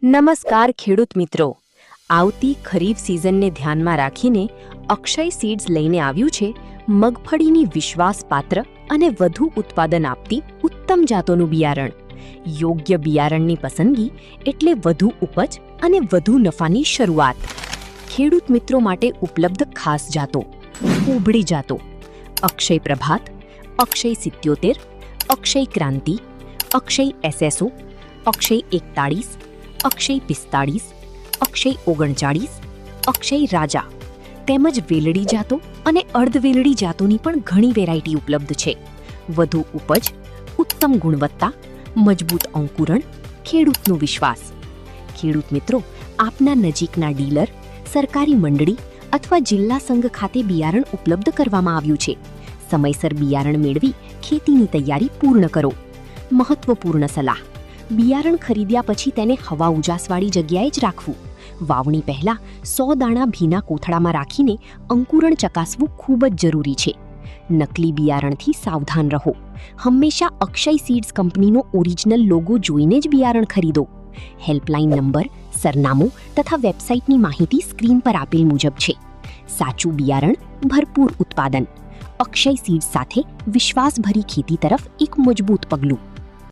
નમસ્કાર ખેડૂત મિત્રો, આવતી ખરીફ સિઝનને ધ્યાનમાં રાખીને અક્ષય સીડ્સ લઈને આવ્યું છે મગફળીની વિશ્વાસપાત્ર અને વધુ ઉત્પાદન આપતી ઉત્તમ જાતોનું બિયારણ. યોગ્ય બિયારણની પસંદગી એટલે વધુ ઉપજ અને વધુ નફાની શરૂઆત. ખેડૂત મિત્રો માટે ઉપલબ્ધ ખાસ જાતો: ઉભળી જાતો અક્ષય પ્રભાત, અક્ષય 77, અક્ષય ક્રાંતિ, અક્ષય SSO, અક્ષય 41, અક્ષય 45, અક્ષય 39, અક્ષય રાજા તેમજ વેલડી જાતો અને અર્ધવેલડી જાતોની પણ ઘણી વેરાયટી ઉપલબ્ધ છે. વધુ ઉપજ, ઉત્તમ ગુણવત્તા, મજબૂત અંકુરણ, ખેડૂતનો વિશ્વાસ. ખેડૂત મિત્રો, આપના નજીકના ડીલર, સરકારી મંડળી અથવા જિલ્લા સંઘ ખાતે બિયારણ ઉપલબ્ધ કરવામાં આવ્યું છે. સમયસર બિયારણ મેળવી ખેતીની તૈયારી પૂર્ણ કરો. મહત્વપૂર્ણ સલાહ: બિયારણ ખરીદ્યા પછી તેને હવા ઉજાસવાળી જગ્યાએ જ રાખવું. વાવણી પહેલા 100 દાણા ભીના કોથળામાં રાખીને અંકુરણ ચકાસવું ખૂબ જ જરૂરી છે. નકલી બિયારણથી સાવધાન રહો. હંમેશા અક્ષય સીડ્સ કંપનીનો ઓરિજિનલ લોગો જોઈને જ બિયારણ ખરીદો. હેલ્પલાઇન નંબર, સરનામું તથા વેબસાઇટની માહિતી સ્ક્રીન પર આપેલ મુજબ છે. સાચું બિયારણ, ભરપૂર ઉત્પાદન. અક્ષય સીડ્સ સાથે વિશ્વાસભરી ખેતી તરફ એક મજબૂત પગલું.